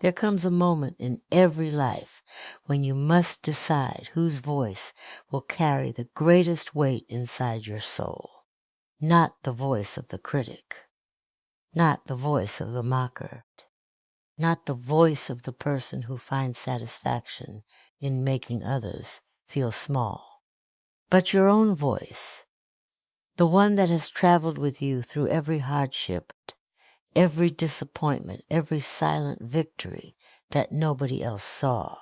There comes a moment in every life when you must decide whose voice will carry the greatest weight inside your soul. Not the voice of the critic, not the voice of the mocker, not the voice of the person who finds satisfaction in making others feel small, but your own voice, the one that has traveled with you through every hardship, every disappointment, every silent victory that nobody else saw.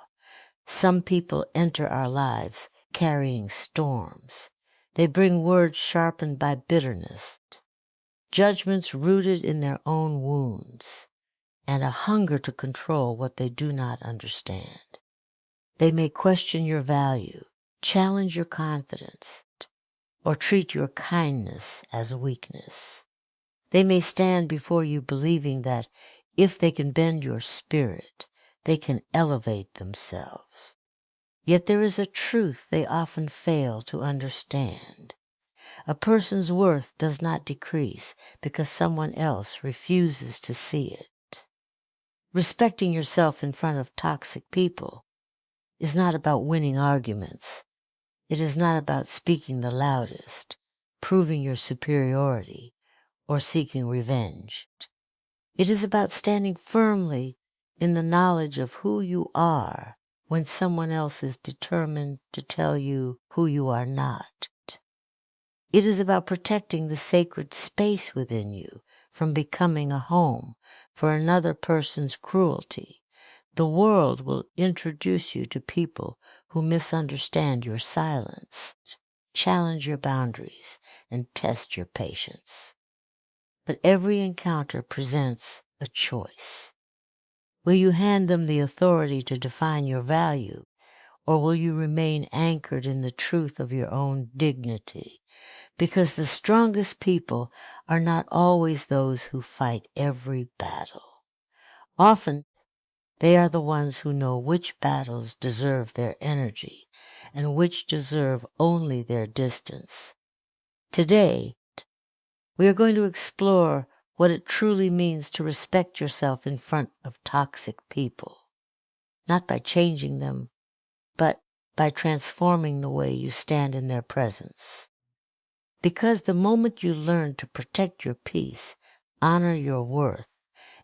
Some people enter our lives carrying storms. They bring words sharpened by bitterness, judgments rooted in their own wounds, and a hunger to control what they do not understand. They may question your value, challenge your confidence, or treat your kindness as a weakness. They may stand before you believing that if they can bend your spirit, they can elevate themselves. Yet there is a truth they often fail to understand. A person's worth does not decrease because someone else refuses to see it. Respecting yourself in front of toxic people is not about winning arguments. It is not about speaking the loudest, proving your superiority, or seeking revenge. It is about standing firmly in the knowledge of who you are when someone else is determined to tell you who you are not. It is about protecting the sacred space within you from becoming a home for another person's cruelty. The world will introduce you to people who misunderstand your silence, challenge your boundaries, and test your patience. But every encounter presents a choice. Will you hand them the authority to define your value, or will you remain anchored in the truth of your own dignity? Because the strongest people are not always those who fight every battle. Often, they are the ones who know which battles deserve their energy and which deserve only their distance. Today, we are going to explore what it truly means to respect yourself in front of toxic people, not by changing them, but by transforming the way you stand in their presence. Because the moment you learn to protect your peace, honor your worth,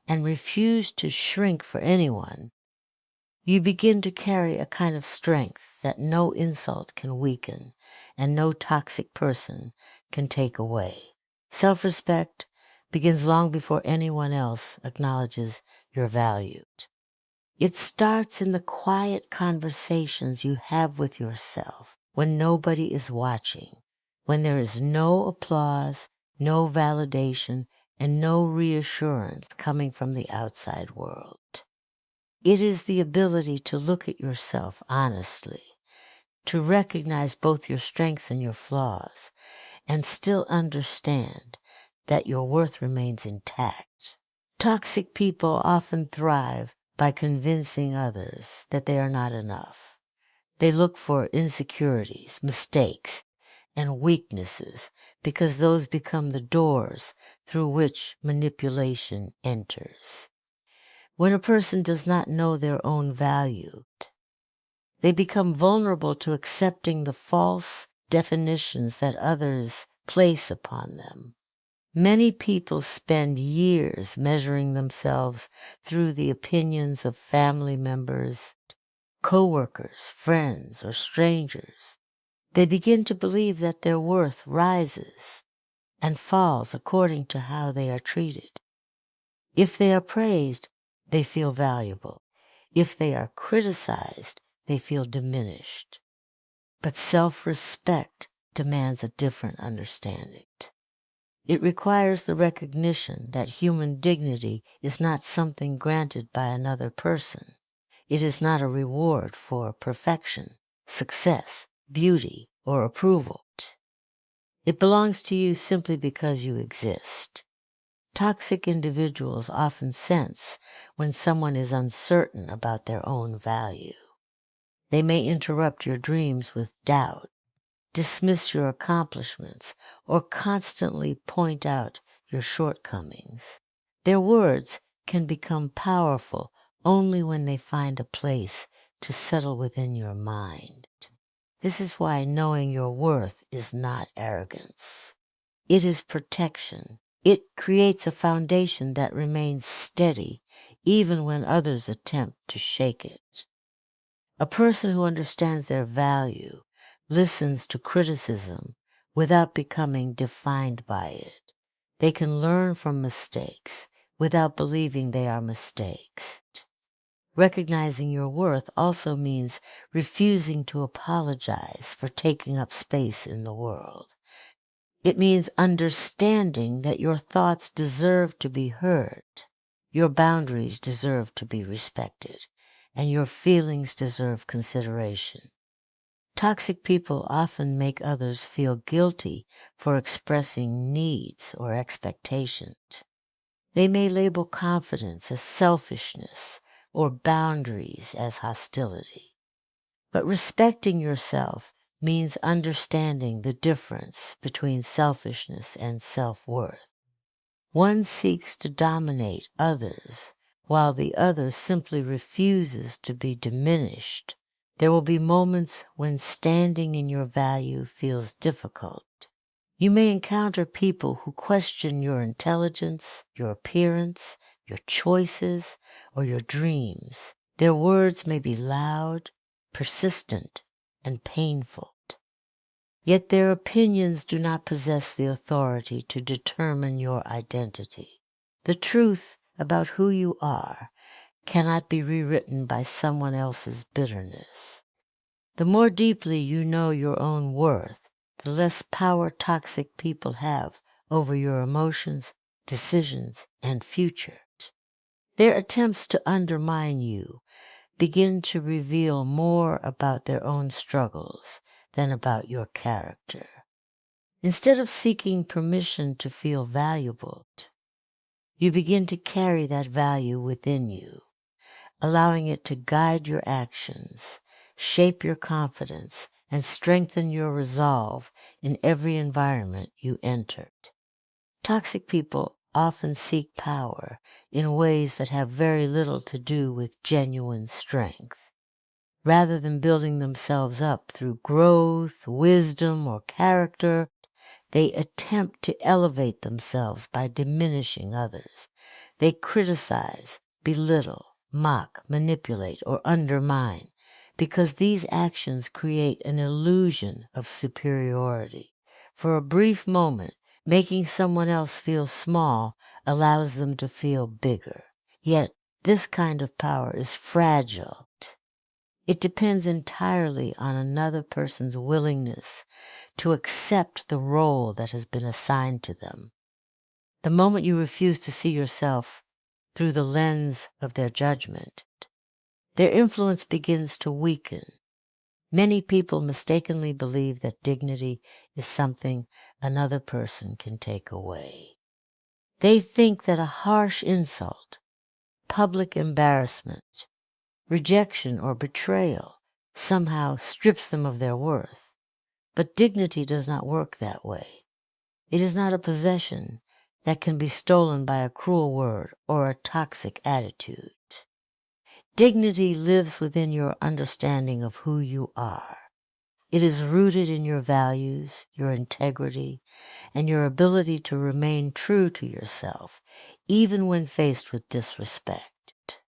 and refuse to shrink for anyone, you begin to carry a kind of strength that no insult can weaken and no toxic person can take away. Self-respect begins long before anyone else acknowledges your value. It starts in the quiet conversations you have with yourself when nobody is watching, when there is no applause, no validation, and no reassurance coming from the outside world. It is the ability to look at yourself honestly, to recognize both your strengths and your flaws, and still understand that your worth remains intact. Toxic people often thrive by convincing others that they are not enough. They look for insecurities, mistakes, and weaknesses because those become the doors through which manipulation enters. When a person does not know their own value, they become vulnerable to accepting the false definitions that others place upon them. Many people spend years measuring themselves through the opinions of family members, co-workers, friends, or strangers. They begin to believe that their worth rises and falls according to how they are treated. If they are praised, they feel valuable. If they are criticized, they feel diminished. But self-respect demands a different understanding. It requires the recognition that human dignity is not something granted by another person. It is not a reward for perfection, success, beauty, or approval. It belongs to you simply because you exist. Toxic individuals often sense when someone is uncertain about their own value. They may interrupt your dreams with doubt, dismiss your accomplishments, or constantly point out your shortcomings. Their words can become powerful only when they find a place to settle within your mind. This is why knowing your worth is not arrogance. It is protection. It creates a foundation that remains steady even when others attempt to shake it. A person who understands their value listens to criticism without becoming defined by it. They can learn from mistakes without believing they are mistakes. Recognizing your worth also means refusing to apologize for taking up space in the world. It means understanding that your thoughts deserve to be heard, your boundaries deserve to be respected, and your feelings deserve consideration. Toxic people often make others feel guilty for expressing needs or expectations. They may label confidence as selfishness or boundaries as hostility. But respecting yourself means understanding the difference between selfishness and self-worth. One seeks to dominate others, while the other simply refuses to be diminished. There will be moments when standing in your value feels difficult. You may encounter people who question your intelligence, your appearance, your choices, or your dreams. Their words may be loud, persistent, and painful. Yet their opinions do not possess the authority to determine your identity. The truth about who you are cannot be rewritten by someone else's bitterness. The more deeply you know your own worth, the less power toxic people have over your emotions, decisions, and future. Their attempts to undermine you begin to reveal more about their own struggles than about your character. Instead of seeking permission to feel valuable, you begin to carry that value within you, allowing it to guide your actions, shape your confidence, and strengthen your resolve in every environment you entered. Toxic people often seek power in ways that have very little to do with genuine strength. Rather than building themselves up through growth, wisdom, or character, they attempt to elevate themselves by diminishing others. They criticize, belittle, mock, manipulate, or undermine, because these actions create an illusion of superiority. For a brief moment, making someone else feel small allows them to feel bigger. Yet, this kind of power is fragile. It depends entirely on another person's willingness to accept the role that has been assigned to them. The moment you refuse to see yourself through the lens of their judgment, their influence begins to weaken. Many people mistakenly believe that dignity is something another person can take away. They think that a harsh insult, public embarrassment, rejection, or betrayal somehow strips them of their worth. But dignity does not work that way. It is not a possession that can be stolen by a cruel word or a toxic attitude. Dignity lives within your understanding of who you are. It is rooted in your values, your integrity, and your ability to remain true to yourself, even when faced with disrespect.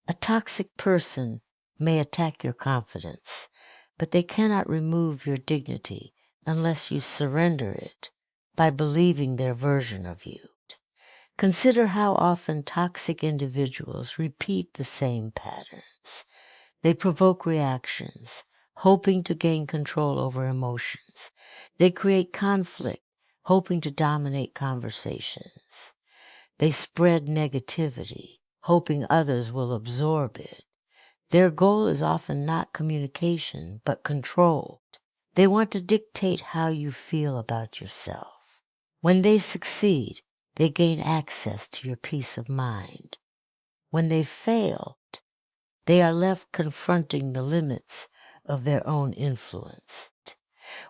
A toxic person may attack your confidence, but they cannot remove your dignity unless you surrender it by believing their version of you. Consider how often toxic individuals repeat the same patterns. They provoke reactions, hoping to gain control over emotions. They create conflict, hoping to dominate conversations. They spread negativity, hoping others will absorb it. Their goal is often not communication, but control. They want to dictate how you feel about yourself. When they succeed, they gain access to your peace of mind. When they fail, they are left confronting the limits of their own influence.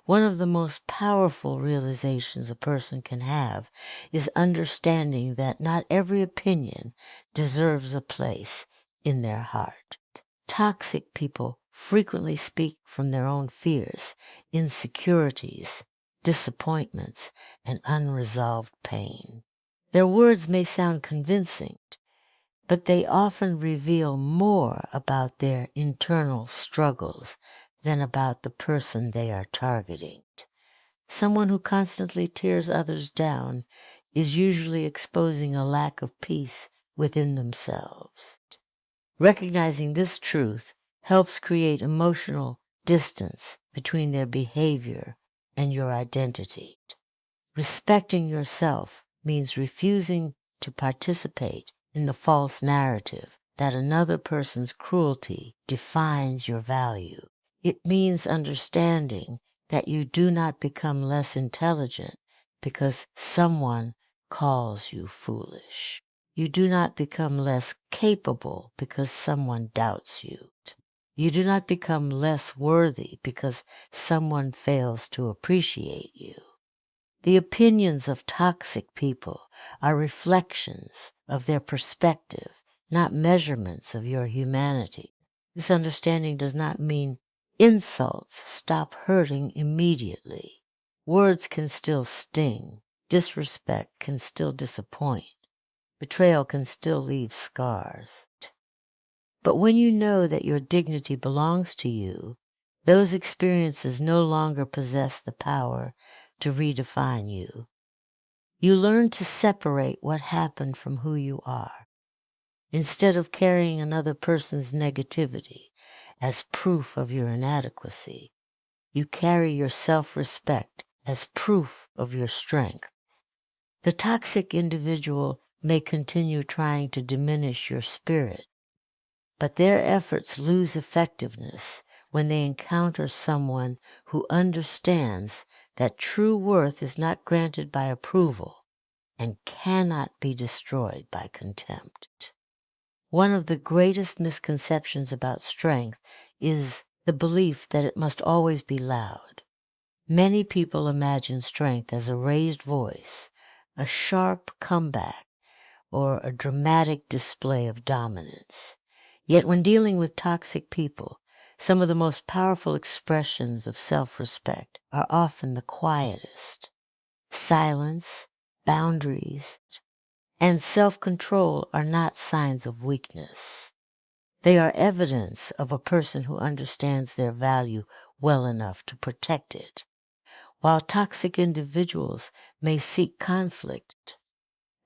One of the most powerful realizations a person can have is understanding that not every opinion deserves a place in their heart. Toxic people frequently speak from their own fears, insecurities, disappointments, and unresolved pain. Their words may sound convincing, but they often reveal more about their internal struggles than about the person they are targeting. Someone who constantly tears others down is usually exposing a lack of peace within themselves. Recognizing this truth helps create emotional distance between their behavior and your identity. Respecting yourself means refusing to participate in the false narrative that another person's cruelty defines your value. It means understanding that you do not become less intelligent because someone calls you foolish. You do not become less capable because someone doubts you. You do not become less worthy because someone fails to appreciate you. The opinions of toxic people are reflections of their perspective, not measurements of your humanity. This understanding does not mean insults stop hurting immediately. Words can still sting. Disrespect can still disappoint. Betrayal can still leave scars. But when you know that your dignity belongs to you, those experiences no longer possess the power to redefine you. You learn to separate what happened from who you are. Instead of carrying another person's negativity as proof of your inadequacy, you carry your self-respect as proof of your strength. The toxic individual may continue trying to diminish your spirit, but their efforts lose effectiveness when they encounter someone who understands that true worth is not granted by approval and cannot be destroyed by contempt. One of the greatest misconceptions about strength is the belief that it must always be loud. Many people imagine strength as a raised voice, a sharp comeback, or a dramatic display of dominance. Yet when dealing with toxic people, some of the most powerful expressions of self-respect are often the quietest. Silence, boundaries, and self-control are not signs of weakness. They are evidence of a person who understands their value well enough to protect it. While toxic individuals may seek conflict,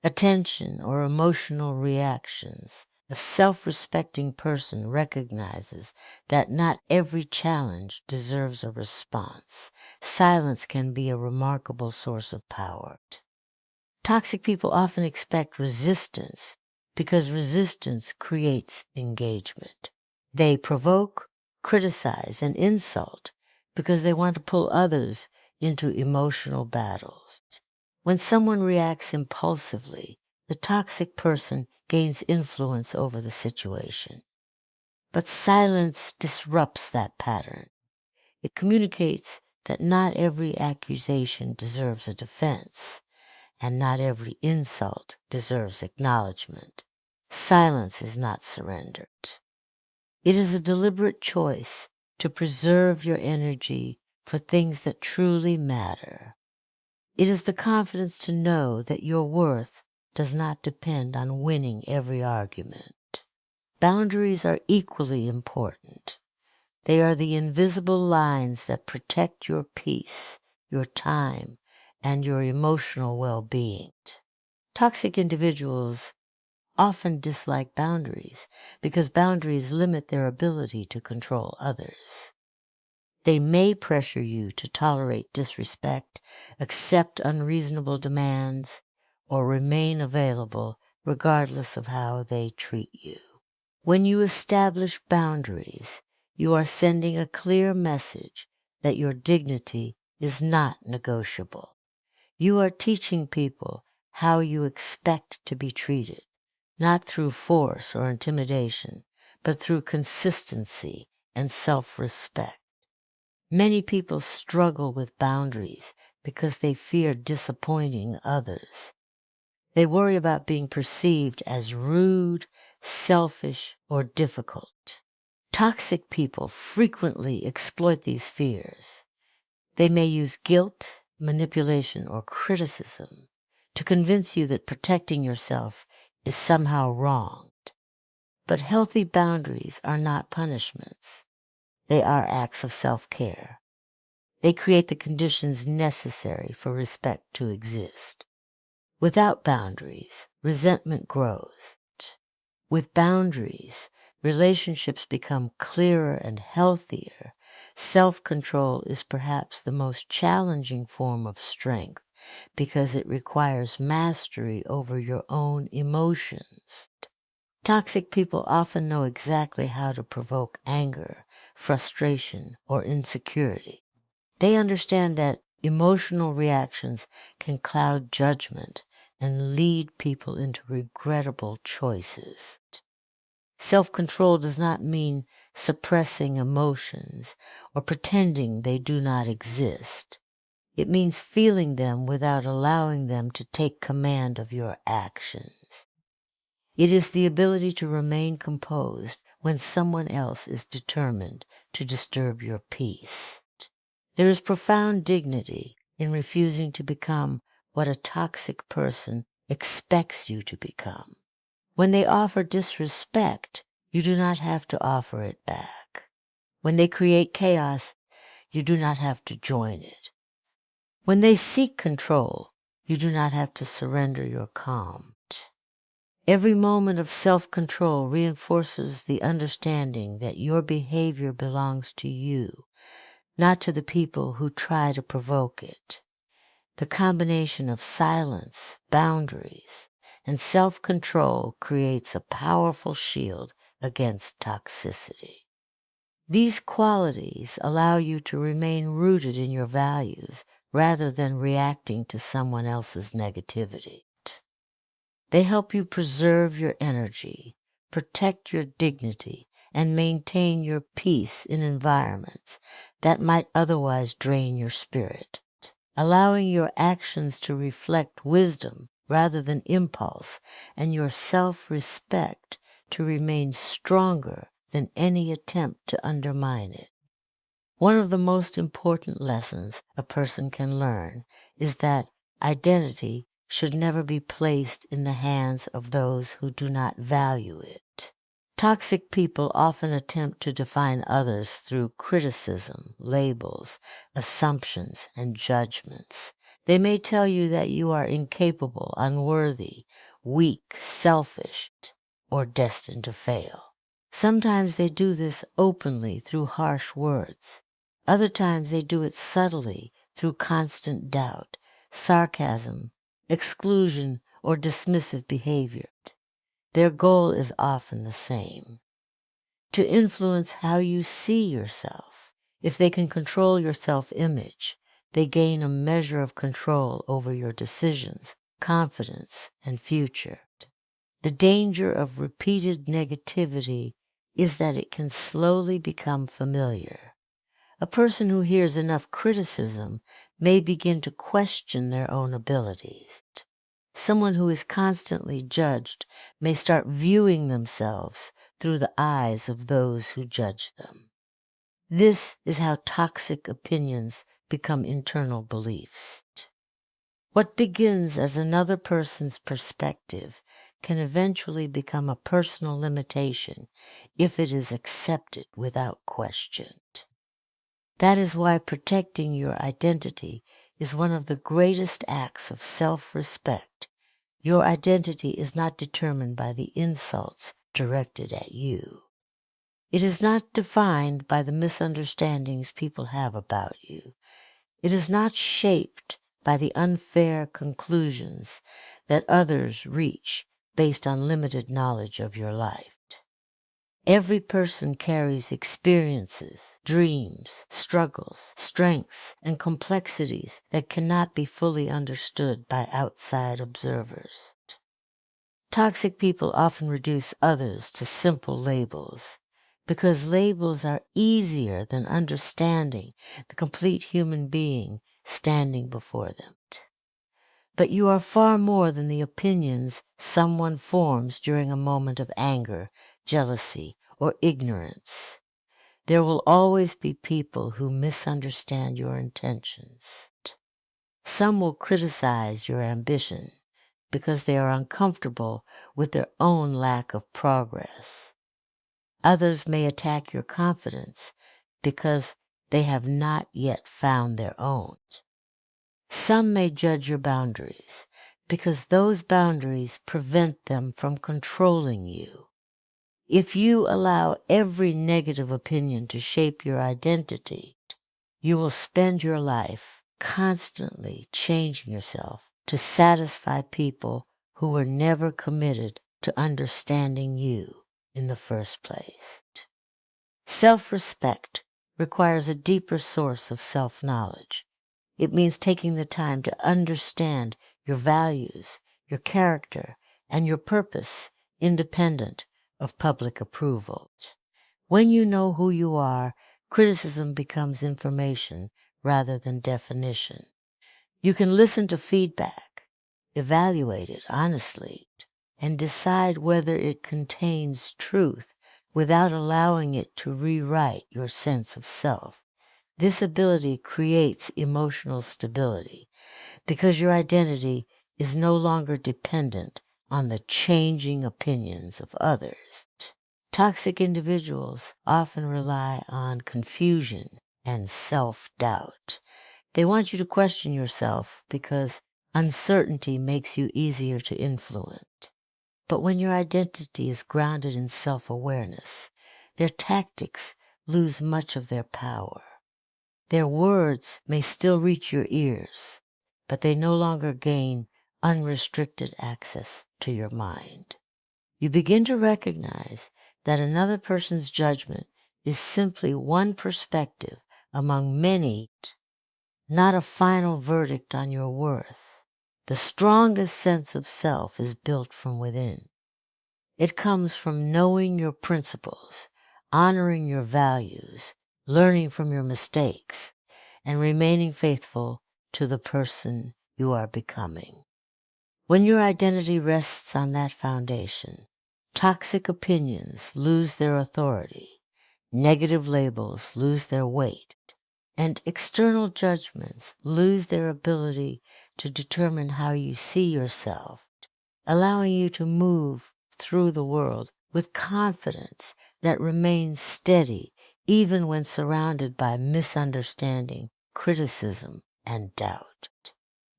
attention, or emotional reactions, a self-respecting person recognizes that not every challenge deserves a response. Silence can be a remarkable source of power. Toxic people often expect resistance because resistance creates engagement. They provoke, criticize, and insult because they want to pull others into emotional battles. When someone reacts impulsively, the toxic person gains influence over the situation. But silence disrupts that pattern. It communicates that not every accusation deserves a defense, and not every insult deserves acknowledgement. Silence is not surrendered. It is a deliberate choice to preserve your energy for things that truly matter. It is the confidence to know that your worth does not depend on winning every argument. Boundaries are equally important. They are the invisible lines that protect your peace, your time, and your emotional well-being. Toxic individuals often dislike boundaries because boundaries limit their ability to control others. They may pressure you to tolerate disrespect, accept unreasonable demands, or remain available regardless of how they treat you. When you establish boundaries, you are sending a clear message that your dignity is not negotiable. You are teaching people how you expect to be treated, not through force or intimidation, but through consistency and self-respect. Many people struggle with boundaries because they fear disappointing others. They worry about being perceived as rude, selfish, or difficult. Toxic people frequently exploit these fears. They may use guilt, manipulation, or criticism to convince you that protecting yourself is somehow wrong. But healthy boundaries are not punishments. They are acts of self-care. They create the conditions necessary for respect to exist. Without boundaries, resentment grows. With boundaries, relationships become clearer and healthier. Self-control is perhaps the most challenging form of strength because it requires mastery over your own emotions. Toxic people often know exactly how to provoke anger, frustration, or insecurity. They understand that emotional reactions can cloud judgment and lead people into regrettable choices. Self-control does not mean suppressing emotions or pretending they do not exist. It means feeling them without allowing them to take command of your actions. It is the ability to remain composed when someone else is determined to disturb your peace. There is profound dignity in refusing to become what a toxic person expects you to become. When they offer disrespect, you do not have to offer it back. When they create chaos, you do not have to join it. When they seek control, you do not have to surrender your calm. Every moment of self-control reinforces the understanding that your behavior belongs to you, not to the people who try to provoke it. The combination of silence, boundaries, and self-control creates a powerful shield against toxicity. These qualities allow you to remain rooted in your values rather than reacting to someone else's negativity. They help you preserve your energy, protect your dignity, and maintain your peace in environments that might otherwise drain your spirit. Allowing your actions to reflect wisdom rather than impulse, and your self-respect to remain stronger than any attempt to undermine it. One of the most important lessons a person can learn is that identity should never be placed in the hands of those who do not value it. Toxic people often attempt to define others through criticism, labels, assumptions, and judgments. They may tell you that you are incapable, unworthy, weak, selfish, or destined to fail. Sometimes they do this openly through harsh words. Other times they do it subtly through constant doubt, sarcasm, exclusion, or dismissive behavior. Their goal is often the same: to influence how you see yourself. If they can control your self-image, they gain a measure of control over your decisions, confidence, and future. The danger of repeated negativity is that it can slowly become familiar. A person who hears enough criticism may begin to question their own abilities. Someone who is constantly judged may start viewing themselves through the eyes of those who judge them. This is how toxic opinions become internal beliefs. What begins as another person's perspective can eventually become a personal limitation if it is accepted without question. That is why protecting your identity is one of the greatest acts of self-respect. Your identity is not determined by the insults directed at you. It is not defined by the misunderstandings people have about you. It is not shaped by the unfair conclusions that others reach based on limited knowledge of your life. Every person carries experiences, dreams, struggles, strengths, and complexities that cannot be fully understood by outside observers. Toxic people often reduce others to simple labels because labels are easier than understanding the complete human being standing before them. But you are far more than the opinions someone forms during a moment of anger, jealousy, or ignorance. There will always be people who misunderstand your intentions. Some will criticize your ambition because they are uncomfortable with their own lack of progress. Others may attack your confidence because they have not yet found their own. Some may judge your boundaries because those boundaries prevent them from controlling you. If you allow every negative opinion to shape your identity, you will spend your life constantly changing yourself to satisfy people who were never committed to understanding you in the first place. Self-respect requires a deeper source of self-knowledge. It means taking the time to understand your values, your character, and your purpose independent of public approval. When you know who you are, criticism becomes information rather than definition. You can listen to feedback, evaluate it honestly, and decide whether it contains truth without allowing it to rewrite your sense of self. This ability creates emotional stability because your identity is no longer dependent on the changing opinions of others. Toxic individuals often rely on confusion and self-doubt. They want you to question yourself because uncertainty makes you easier to influence. But when your identity is grounded in self-awareness, their tactics lose much of their power. Their words may still reach your ears, but they no longer gain unrestricted access to your mind. You begin to recognize that another person's judgment is simply one perspective among many, not a final verdict on your worth. The strongest sense of self is built from within. It comes from knowing your principles, honoring your values, learning from your mistakes, and remaining faithful to the person you are becoming. When your identity rests on that foundation, toxic opinions lose their authority, negative labels lose their weight, and external judgments lose their ability to determine how you see yourself, allowing you to move through the world with confidence that remains steady even when surrounded by misunderstanding, criticism, and doubt.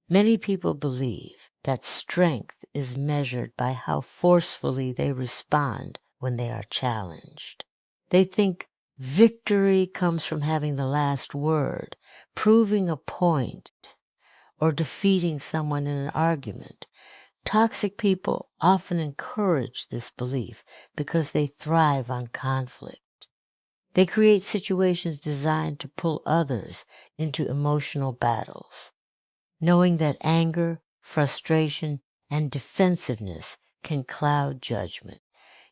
Many people believe that strength is measured by how forcefully they respond when they are challenged. They think victory comes from having the last word, proving a point, or defeating someone in an argument. Toxic people often encourage this belief because they thrive on conflict. They create situations designed to pull others into emotional battles, knowing that anger, frustration, and defensiveness can cloud judgment.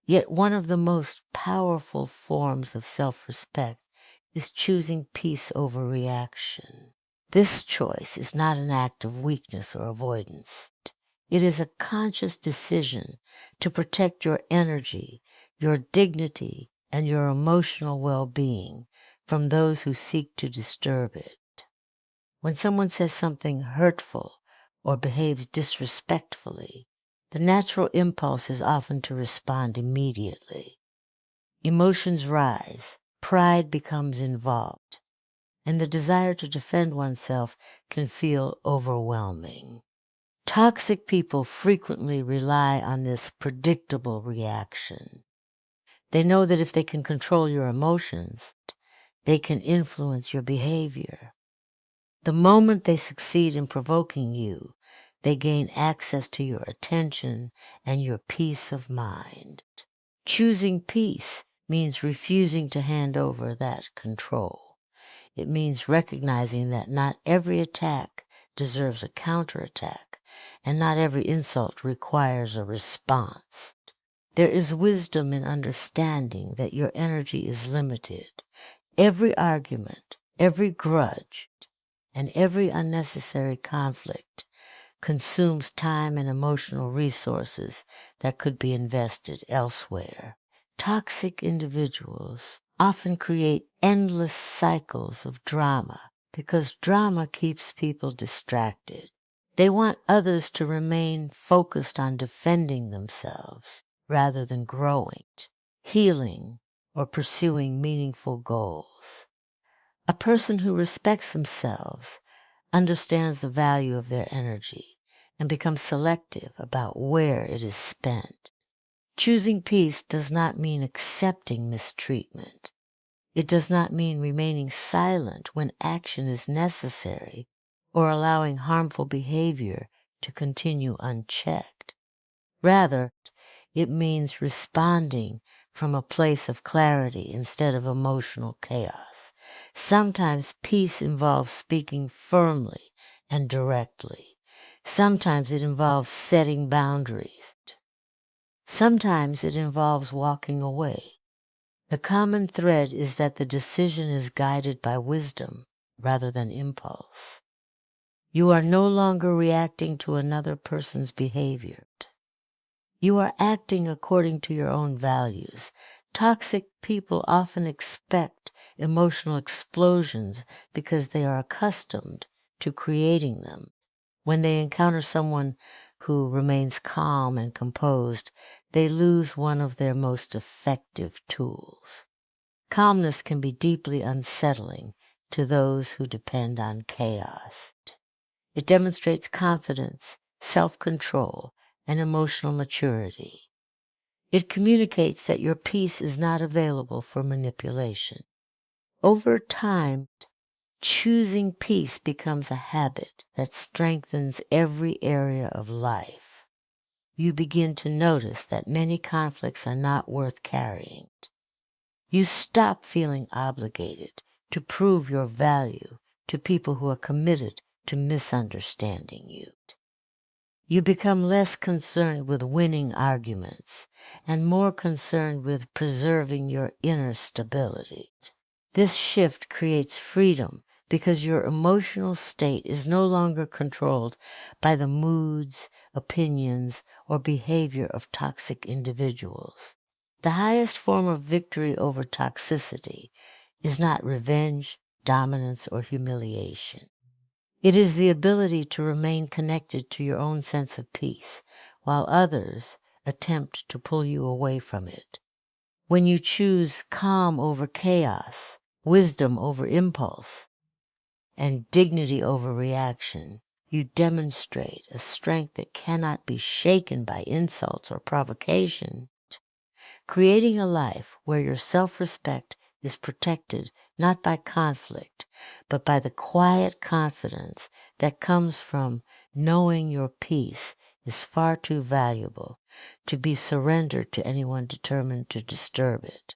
Yet one of the most powerful forms of self-respect is choosing peace over reaction. This choice is not an act of weakness or avoidance. It is a conscious decision to protect your energy, your dignity, and your emotional well-being from those who seek to disturb it. When someone says something hurtful or behaves disrespectfully, the natural impulse is often to respond immediately. Emotions rise, pride becomes involved, and the desire to defend oneself can feel overwhelming. Toxic people frequently rely on this predictable reaction. They know that if they can control your emotions, they can influence your behavior. The moment they succeed in provoking you, they gain access to your attention and your peace of mind. Choosing peace means refusing to hand over that control. It means recognizing that not every attack deserves a counterattack, and not every insult requires a response. There is wisdom in understanding that your energy is limited. Every argument, every grudge, and every unnecessary conflict consumes time and emotional resources that could be invested elsewhere. Toxic individuals often create endless cycles of drama because drama keeps people distracted. They want others to remain focused on defending themselves rather than growing, healing, or pursuing meaningful goals. A person who respects themselves understands the value of their energy and becomes selective about where it is spent. Choosing peace does not mean accepting mistreatment. It does not mean remaining silent when action is necessary or allowing harmful behavior to continue unchecked. Rather, it means responding from a place of clarity instead of emotional chaos. Sometimes peace involves speaking firmly and directly. Sometimes it involves setting boundaries. Sometimes it involves walking away. The common thread is that the decision is guided by wisdom rather than impulse. You are no longer reacting to another person's behavior. You are acting according to your own values. Toxic people often expect emotional explosions because they are accustomed to creating them. When they encounter someone who remains calm and composed, they lose one of their most effective tools. Calmness can be deeply unsettling to those who depend on chaos. It demonstrates confidence, self-control, and emotional maturity. It communicates that your peace is not available for manipulation. Over time, choosing peace becomes a habit that strengthens every area of life. You begin to notice that many conflicts are not worth carrying. You stop feeling obligated to prove your value to people who are committed to misunderstanding you. You become less concerned with winning arguments and more concerned with preserving your inner stability. This shift creates freedom because your emotional state is no longer controlled by the moods, opinions, or behavior of toxic individuals. The highest form of victory over toxicity is not revenge, dominance, or humiliation. It is the ability to remain connected to your own sense of peace while others attempt to pull you away from it. When you choose calm over chaos, wisdom over impulse, and dignity over reaction, you demonstrate a strength that cannot be shaken by insults or provocation. Creating a life where your self-respect is protected not by conflict, but by the quiet confidence that comes from knowing your peace is far too valuable to be surrendered to anyone determined to disturb it.